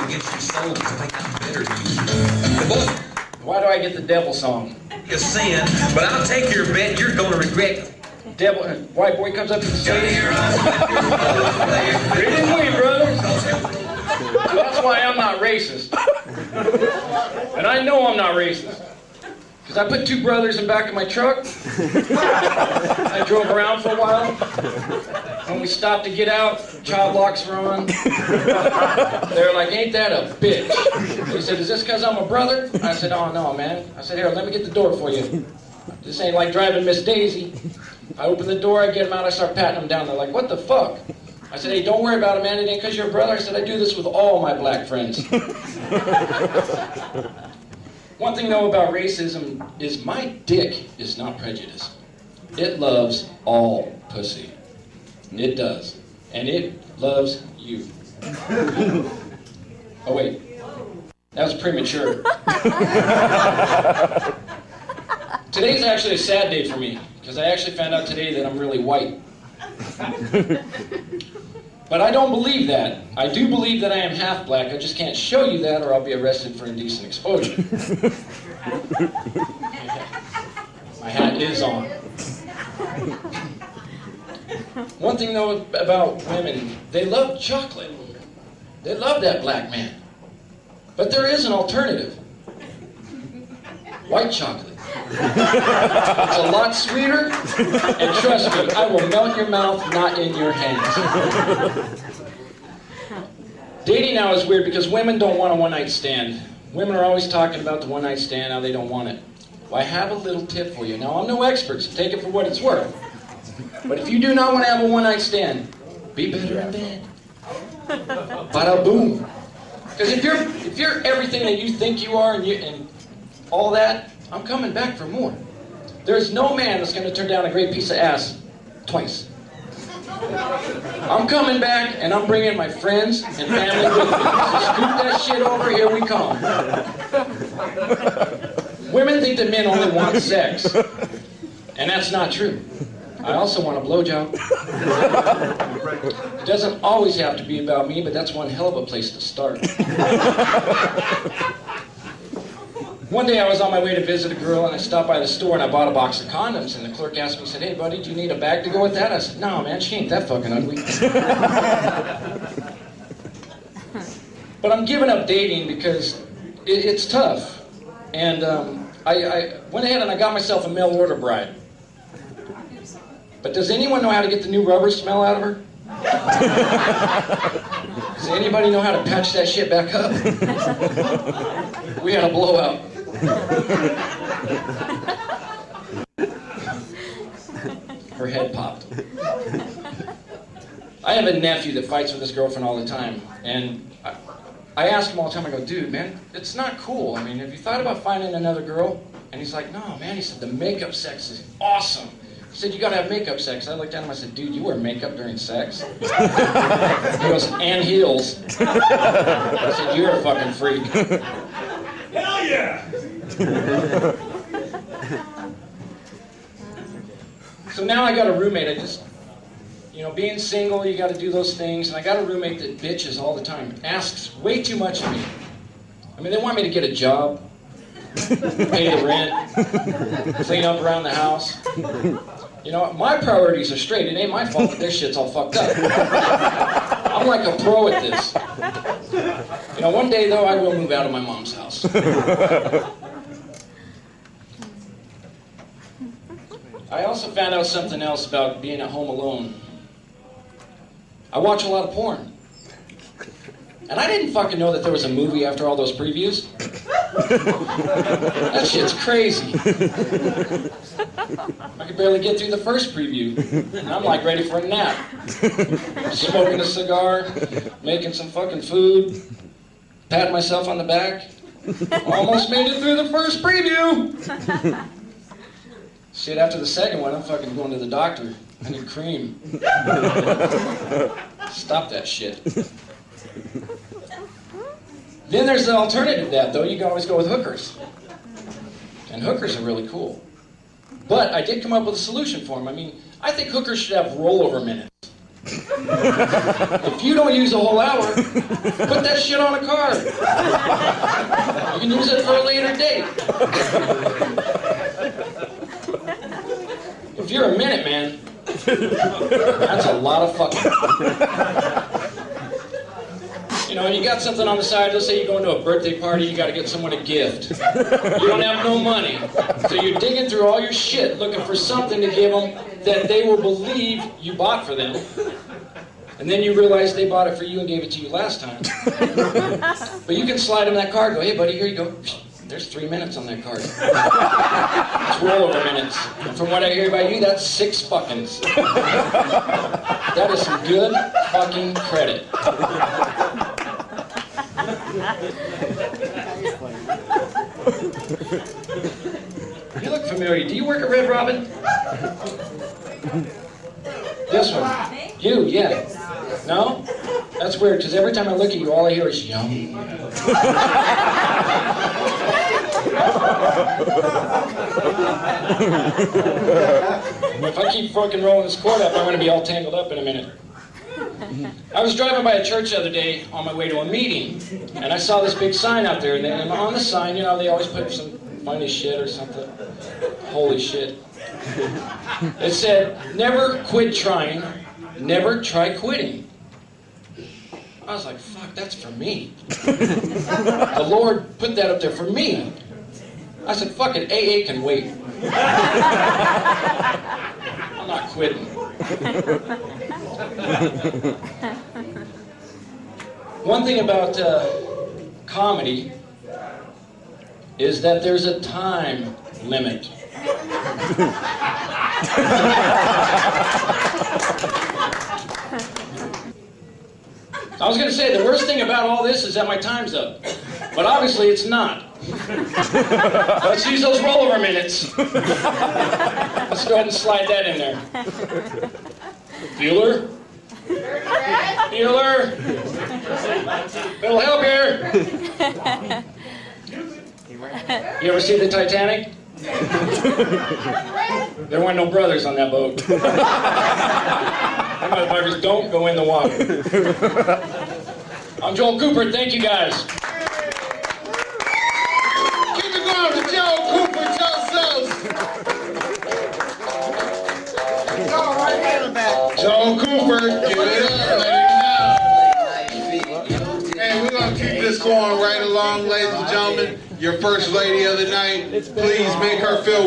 against your soul because I think I'm better than you. The boy, Why do I get the devil song? is sin, but I'll take your bet. You're going to regret it. Devil, white boy comes up to the stage. Read we, brothers. That's why I'm not racist. And I know I'm not racist. Because I put two brothers in the back of my truck. I drove around for a while. When we stopped to get out, child locks were on. They're like, ain't that a bitch? He said, is this because I'm a brother? I said, oh no, man. I said, here, let me get the door for you. This ain't like driving Miss Daisy. I open the door, I get them out, I start patting them down. They're like, what the fuck? I said, hey, don't worry about it, man. It ain't because you're a brother. I said, I do this with all my black friends. One thing, though, about racism is my dick is not prejudiced. It loves all pussy. It does. And it loves you. Oh, wait. That was premature. Today's actually a sad day for me, because I actually found out today that I'm really white. But I don't believe that. I do believe that I am half black. I just can't show you that or I'll be arrested for indecent exposure. My hat is on. One thing, though, about women, they love chocolate. They love that black man. But there is an alternative. White chocolate. It's a lot sweeter, and trust me, I will melt your mouth, not in your hands. Dating now is weird because women don't want a one-night stand. Women are always talking about the one-night stand, how they don't want it. Well, I have a little tip for you. Now, I'm no expert, so take it for what it's worth. But if you do not want to have a one-night stand, be better in bed. Bada boom. Because if you're everything that you think you are and all that, I'm coming back for more. There's no man that's going to turn down a great piece of ass twice. I'm coming back, and I'm bringing my friends and family with me. So scoop that shit over, here we come. Women think that men only want sex. And that's not true. I also want a blowjob. It doesn't always have to be about me, but that's one hell of a place to start. One day I was on my way to visit a girl, and I stopped by the store and I bought a box of condoms, and the clerk asked me, he said, hey buddy, do you need a bag to go with that? I said, no man, she ain't that fucking ugly. But I'm giving up dating because it's tough. And I went ahead and I got myself a mail order bride. But does anyone know how to get the new rubber smell out of her? Does anybody know how to patch that shit back up? We had a blowout. Her head popped. I have a nephew that fights with his girlfriend all the time, and I ask him all the time, I go, dude, man, it's not cool. I mean, have you thought about finding another girl? And he's like, no, man. He said, the makeup sex is awesome. He said, you gotta have makeup sex. I looked at him, I said, dude, you wear makeup during sex? He goes, and heels. I said, you're a fucking freak. Hell yeah! So now I got a roommate. Being single, you gotta do those things. And I got a roommate that bitches all the time. Asks way too much of me. I mean, they want me to get a job, pay the rent, clean up around the house. My priorities are straight. It ain't my fault that their shit's all fucked up. I'm like a pro at this. One day, though, I will move out of my mom's house. I also found out something else about being at home alone. I watch a lot of porn. And I didn't fucking know that there was a movie after all those previews. That shit's crazy. I could barely get through the first preview. And I'm like ready for a nap. Smoking a cigar, making some fucking food, patting myself on the back. Almost made it through the first preview. Shit, after the second one, I'm fucking going to the doctor. I need cream. Stop that shit. Then there's the alternative to that, though. You can always go with hookers. And hookers are really cool. But I did come up with a solution for them. I mean, I think hookers should have rollover minutes. If you don't use a whole hour, put that shit on a card. You can use it for a later date. If you're a minute man, that's a lot of fucking. You know, you got something on the side, let's say you're going to a birthday party, you gotta get someone a gift. You don't have no money, so you're digging through all your shit looking for something to give them that they will believe you bought for them. And then you realize they bought it for you and gave it to you last time. But you can slide them that card, go, hey buddy, here you go. There's 3 minutes on that card. It's rollover minutes. And from what I hear about you, that's 6 fuckings. That is some good fucking credit. You look familiar. Do you work at Red Robin? This one. You, yeah. No? That's weird, because every time I look at you, all I hear is yum. If I keep fucking rolling this cord up, I'm going to be all tangled up in a minute. I was driving by a church the other day on my way to a meeting, and I saw this big sign out there, and on the sign, you know, they always put some funny shit or something. Holy shit. It said, never quit trying, never try quitting. I was like, fuck, that's for me. The Lord put that up there for me. I said, fuck it, AA can wait. I'm not quitting. One thing about comedy is that there's a time limit. I was going to say, the worst thing about all this is that my time's up. But obviously it's not. Let's use those rollover minutes. Let's go ahead and slide that in there. Bueller? Bueller? It'll help here. You ever see the Titanic? There weren't no brothers on that boat. Them motherfuckers don't go in the water. I'm Joel Cooper, thank you guys. Keep it going to Joel Cooper, Toso. Joel Cooper, give it up, let it know. Hey, we're going to keep this going right along, ladies and gentlemen. Your first lady of the night, please make her feel